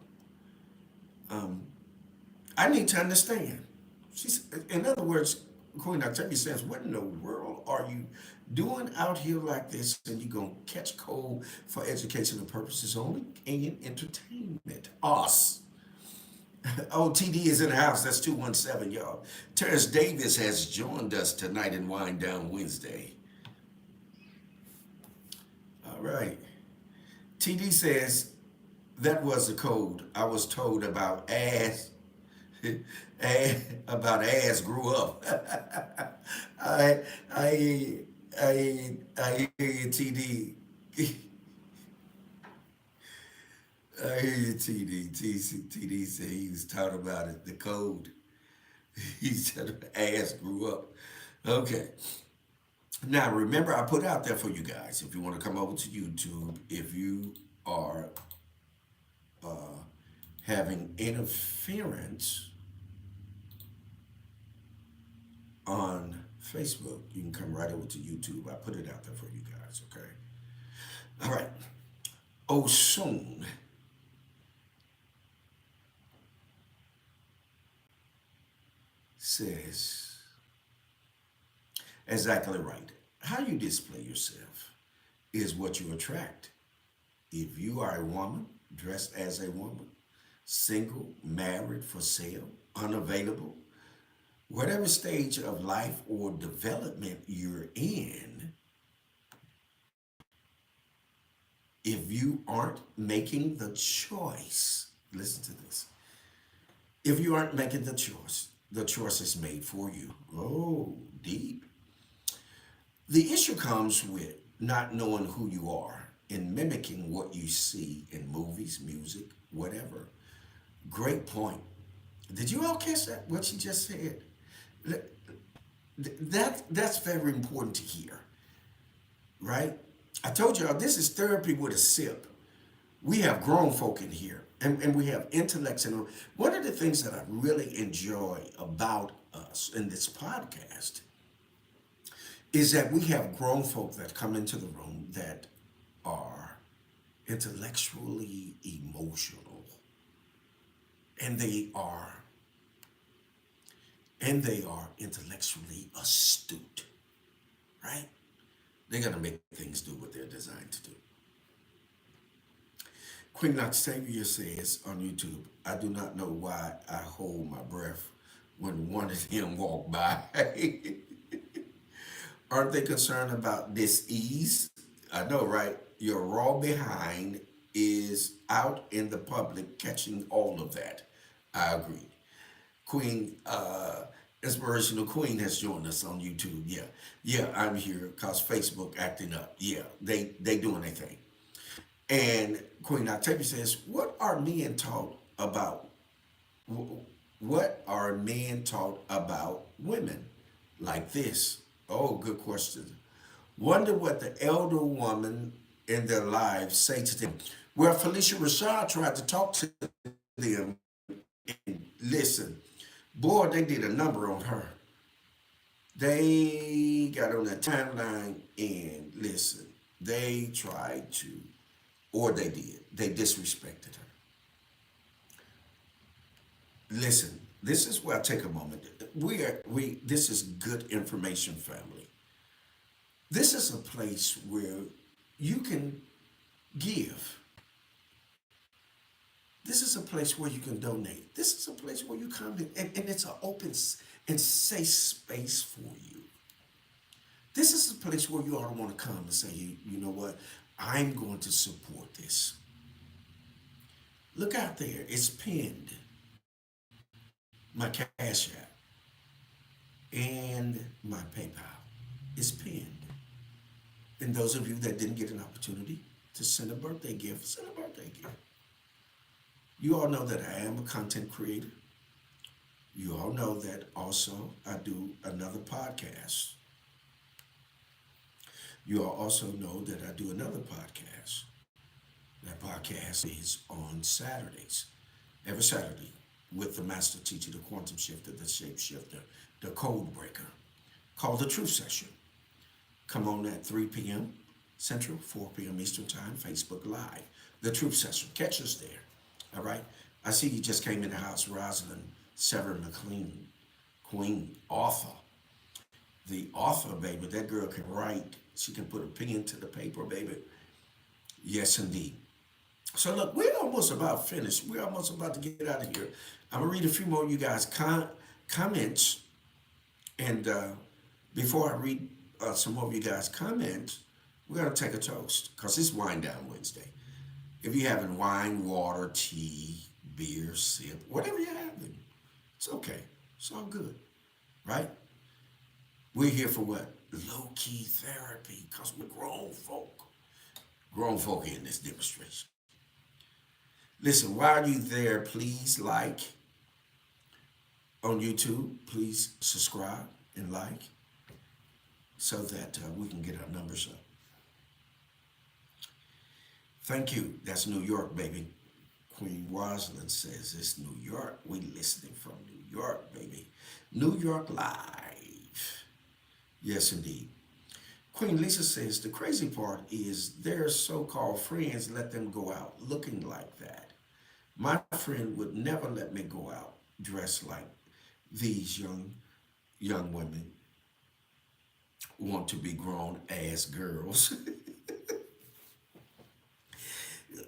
Speaker 1: Um, I need to understand. In other words, Queen Octavia says, what in the world are you doing out here like this, and you're going to catch cold for educational purposes only and entertainment? Us. Oh, TD is in the house. That's 217, y'all. Terrence Davis has joined us tonight in Wind Down Wednesday. All right. TD says, that was the code. I was told about ass. About ass grew up. I hear you. I hear you, TD. I hear you, TD. TD said he was talking about it, the code. He said ass grew up. Okay. Now remember, I put out there for you guys. If you want to come over to YouTube, if you are having interference on Facebook, you can come right over to YouTube. I put it out there for you guys. Okay. All right. Osun says exactly right. How you display yourself is what you attract. If you are a woman dressed as a woman, single, married, for sale, unavailable, whatever stage of life or development you're in, if you aren't making the choice, listen to this. If you aren't making the choice is made for you. Oh, deep. The issue comes with not knowing who you are and mimicking what you see in movies, music, whatever. Great point. Did you all catch that? What she just said? That's very important to hear, right? I told y'all this is therapy with a sip. We have grown folk in here, and we have intellects. And one of the things that I really enjoy about us in this podcast is that we have grown folk that come into the room that are intellectually emotional, and they are intellectually astute, right? They're gonna make things do what they're designed to do. Queen Octavia says on YouTube, I do not know why I hold my breath when one of them walk by. Aren't they concerned about this ease? I know, right? Your raw behind is out in the public catching all of that. I agree. Queen, Inspirational Queen has joined us on YouTube. Yeah, yeah, I'm here because Facebook acting up. Yeah, they doing their thing. And Queen Octavia says, "What are men taught about? What are men taught about women like this?" Oh, good question. Wonder what the elder woman in their lives say to them. Well, Felicia Rashad tried to talk to them and listen. Boy, they did a number on her. They got on the timeline and listen. They tried to, or they did. They disrespected her. Listen, this is where I take a moment. This is good information, family. This is a place where you can give. This is a place where you can donate. This is a place where you come in, and it's an open and safe space for you. This is a place where you ought to want to come and say, you know what? I'm going to support this. Look out there. It's pinned. My Cash App and my PayPal is pinned. And those of you that didn't get an opportunity to send a birthday gift, send a birthday gift. You all know that I am a content creator. You all know that also I do another podcast. You all also know that I do another podcast. That podcast is on Saturdays, every Saturday, with the master teacher, the quantum shifter, the shape shifter, the code breaker, called the Truth Session. Come on at 3 p.m. Central, 4 p.m. Eastern Time, Facebook Live. The Truth Session. Catch us there. All right? I see you just came in the house, Rosalind Severin McLean, Queen, author. The author, baby, that girl can write. She can put a pen to the paper, baby. Yes, indeed. So look, we're almost about finished. We're almost about to get out of here. I'm gonna read a few more of you guys' comments, and before I read some more of you guys' comments, we're gonna take a toast because it's Wine Down Wednesday. If you're having wine, water, tea, beer, sip, whatever you're having, it's okay. It's all good, right? We're here for what? Low key therapy, because we're grown folk. Grown folk here in this demonstration. Listen, while you there, please like on YouTube. Please subscribe and like so that we can get our numbers up. Thank you. That's New York, baby. Queen Rosalind says it's New York. We listening from New York, baby. New York live. Yes, indeed. Queen Lisa says the crazy part is their so-called friends let them go out looking like that. My friend would never let me go out dressed like these young women want to be grown as girls.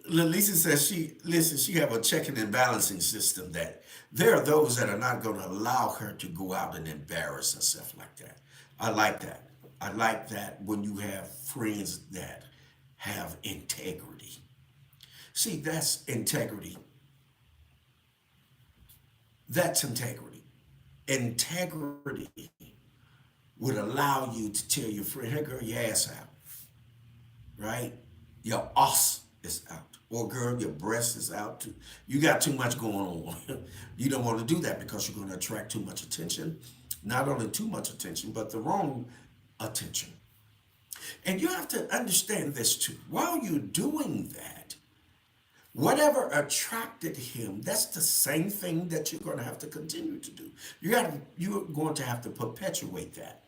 Speaker 1: Lisa says she have a checking and balancing system that there are those that are not going to allow her to go out and embarrass herself like that. I like that. I like that when you have friends that have integrity. See, that's integrity. That's integrity. Integrity would allow you to tell your friend, hey girl, your ass out, right? Your ass is out. Or girl, your breast is out too. You got too much going on. You don't want to do that because you're going to attract too much attention. Not only too much attention, but the wrong attention. And you have to understand this too. While you're doing that, whatever attracted him, that's the same thing that you're going to have to continue to do. You're going to have to perpetuate that.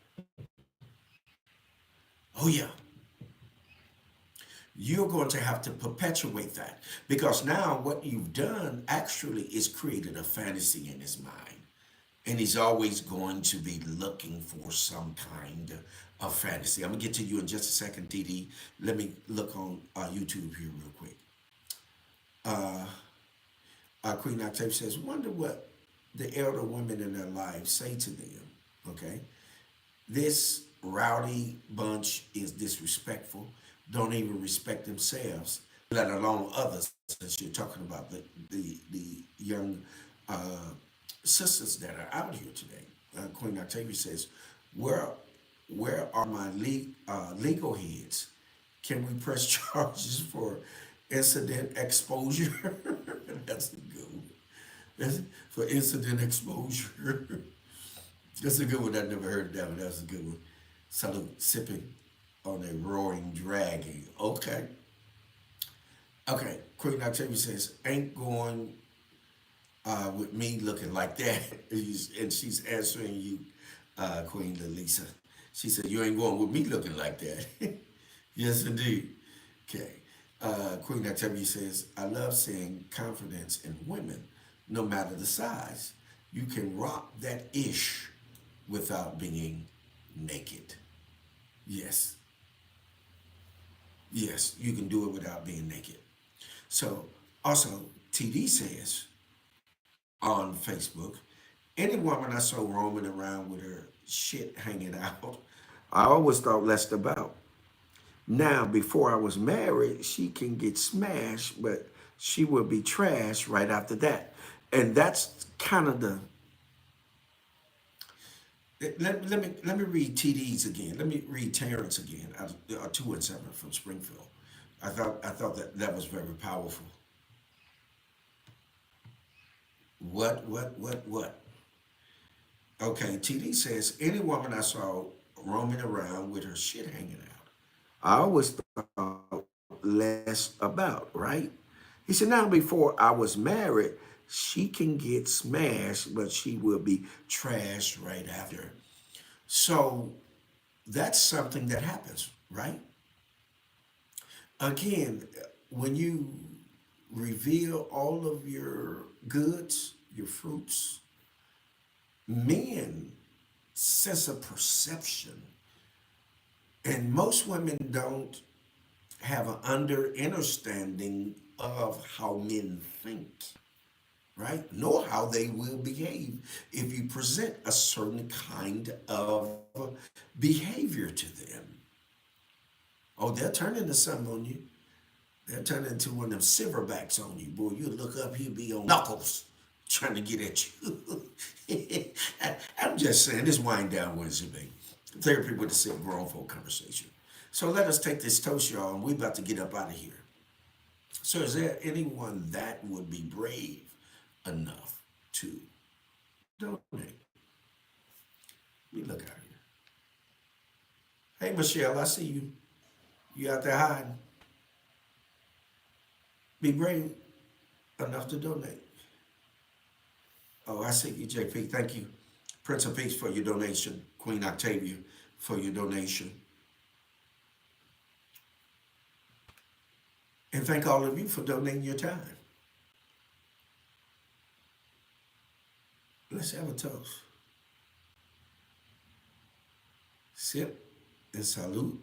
Speaker 1: Oh yeah, you're going to have to perpetuate that because now what you've done actually is created a fantasy in his mind. And he's always going to be looking for some kind of fantasy. I'm going to get to you in just a second, TD. Let me look on YouTube here real quick. Queen Octave says, wonder what the elder women in their lives say to them. Okay. This rowdy bunch is disrespectful, don't even respect themselves, let alone others, since you're talking about the young uh, sisters that are out here today. Queen Octavia says, where, where are my legal heads? Can we press charges for incident exposure? That's a good one. That's for incident exposure. That's a good one. I never heard that one. That's a good one. Salute, sipping on a roaring dragon. Okay. Okay. Queen Octavia says, ain't going with me looking like that. And she's answering you, Queen Lisa. She said, you ain't going with me looking like that. Yes, indeed. Okay. Queen Octavia says, I love seeing confidence in women, no matter the size. You can rock that ish without being naked. Yes, yes, you can do it without being naked. So, also, TD says on Facebook, any woman I saw roaming around with her shit hanging out, I always thought less about. Now, before I was married, she can get smashed, but she will be trashed right after that. And that's kind of the let me read TDs again. Let me read Terrence again. 2 and 7 from Springfield. I thought that was very powerful. What? Okay, TD says any woman I saw roaming around with her shit hanging out, I always thought less about, right? He said now before I was married, she can get smashed, but she will be trashed right after. So that's something that happens, right? Again, when you reveal all of your goods, your fruits, men sense a perception, and most women don't have an understanding of how men think, right? Nor how they will behave if you present a certain kind of behavior to them. Oh, they'll turn into something on you. They'll turn into one of them silverbacks on you. Boy, you look up, he'll be on knuckles trying to get at you. I'm just saying, this wind down Wednesday, baby. Therapy with a sick grown folk conversation. So let us take this toast, y'all, and we're about to get up out of here. So is there anyone that would be brave enough to donate? Let me look out here. Hey, Michelle, I see you. You out there hiding. Be brave enough to donate. Oh, I see you, JP. Thank you. Prince of Peace for your donation. Queen Octavia for your donation. And thank all of you for donating your time. Let's have a toast. Sip and salute.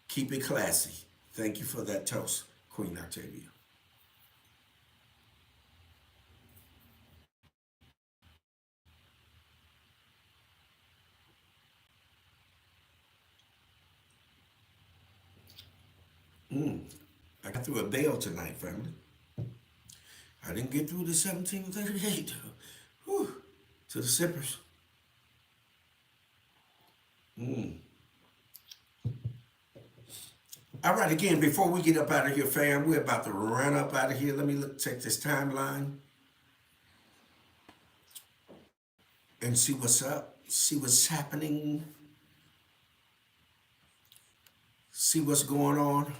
Speaker 1: Keep it classy. Thank you for that toast, Queen Octavia. I got through a bell tonight, family. I didn't get through the 1738. Whew, to the sippers. All right, again, before we get up out of here, fam, we're about to run up out of here. Let me check this timeline and see what's up, see what's happening, see what's going on.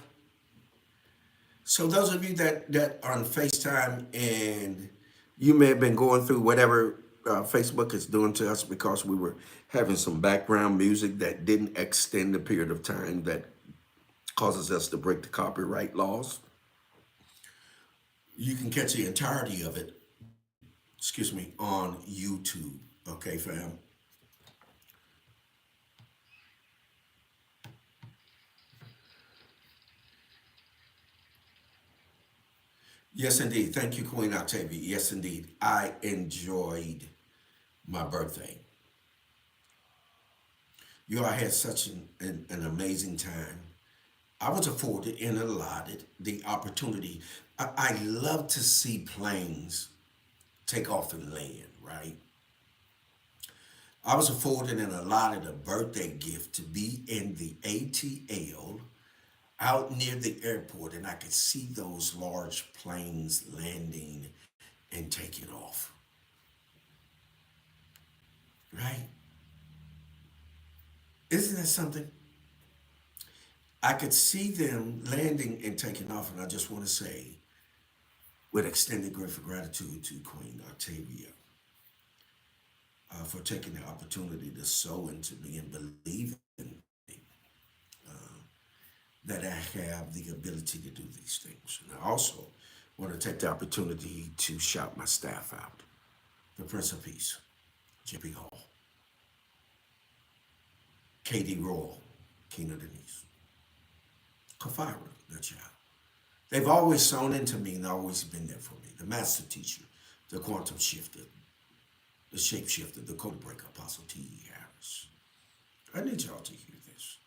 Speaker 1: So those of you that are on FaceTime and you may have been going through whatever Facebook is doing to us because we were having some background music that didn't extend the period of time that causes us to break the copyright laws. You can catch the entirety of it, excuse me, on YouTube. Okay, fam? Yes, indeed. Thank you, Queen Octavia. Yes, indeed. I enjoyed my birthday. You all had such an amazing time. I was afforded and allotted the opportunity. I love to see planes take off and land, right? I was afforded and allotted a birthday gift to be in the ATL out near the airport, and I could see those large planes landing and taking off, right? Isn't that something? I could see them landing and taking off, and I just want to say, with extended grateful gratitude to Queen Octavia for taking the opportunity to sow into me and believe in me, that I have the ability to do these things. And I also want to take the opportunity to shout my staff out. The Prince of Peace, J.P. Hall, K.D. Royal, Kina Denise, Kafira, the child. They've always sown into me and always been there for me. The master teacher, the quantum shifter, the shapeshifter, the code breaker, Apostle T.E. Harris. I need y'all to hear this.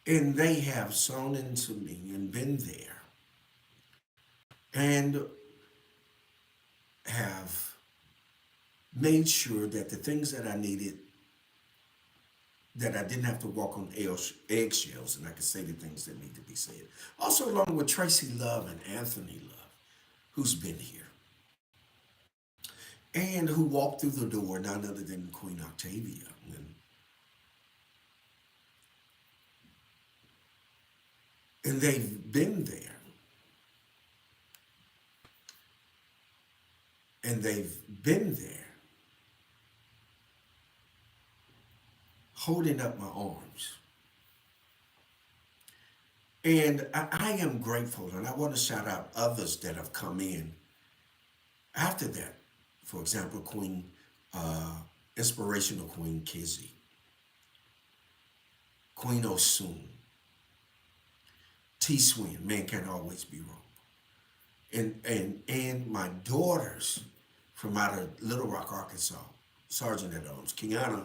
Speaker 1: And they have sown into me and been there and have made sure that the things that I needed, that I didn't have to walk on eggshells and I could say the things that need to be said. Also, along with Tracy Love and Anthony Love, who's been here and who walked through the door, none other than Queen Octavia. And they've been there and they've been there holding up my arms. And I am grateful, and I want to shout out others that have come in after that. For example, Queen, Inspirational Queen Kizzy, Queen Osun, T Swin, Man Can't Always Be Wrong. And my daughters from out of Little Rock, Arkansas, Sergeant at Arms, Kiana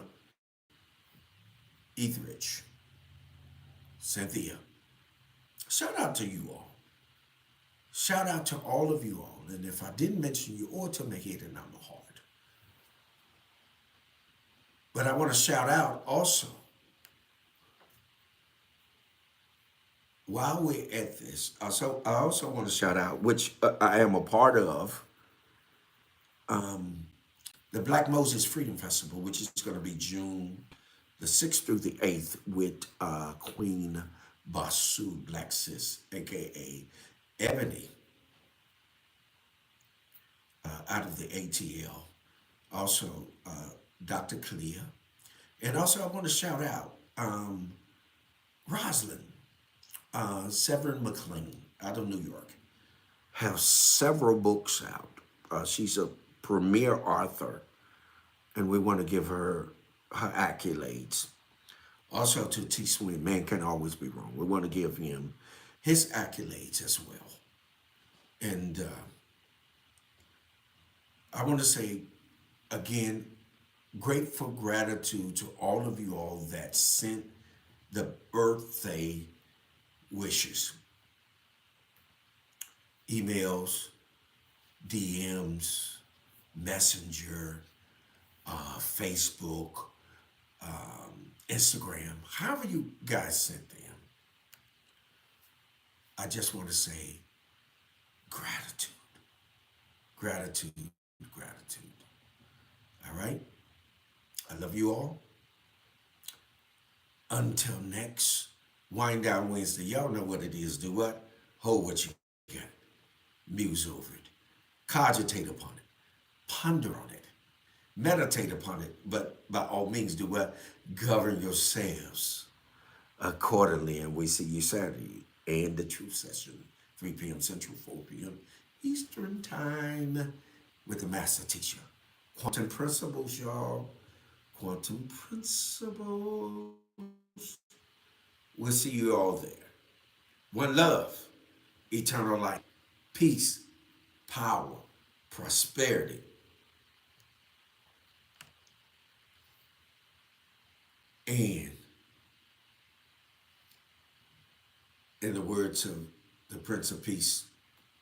Speaker 1: Etheridge, Cynthia. Shout out to you all. Shout out to all of you all. And if I didn't mention you, or to my head and on my heart, But I want to shout out also, while we're at this, I also want to shout out, which I am a part of, the Black Moses Freedom Festival, which is going to be June the 6th through the 8th with Queen Basu Black Sis, aka Ebony, out of the ATL. Also, Dr. Kalia. And also, I want to shout out Rosalind, Severin McLean out of New York. Have several books out. She's a premier author, and we want to give her her accolades. Also, to T. Swin, man can always be wrong. We want to give him his accolades as well. And I want to say again, grateful gratitude to all of you all that sent the birthday wishes, emails, DMs, Messenger, Facebook, Instagram, however you guys sent them. I just want to say gratitude, gratitude, gratitude. All right? I love you all. Until next Wind Down Wednesday, y'all know what it is. Do what? Hold what you got. Muse over it. Cogitate upon it. Ponder on it. Meditate upon it. But by all means, do what? Govern yourselves accordingly. And we see you Saturday and the Truth Session, 3 p.m. Central, 4 p.m. Eastern Time with the Master Teacher. Quantum Principles, y'all. Quantum Principles. We'll see you all there. One love, eternal life, peace, power, prosperity, and in the words of the Prince of Peace,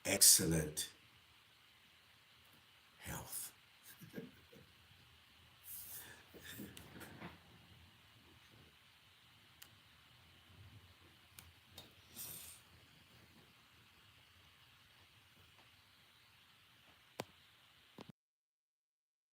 Speaker 1: excellent health.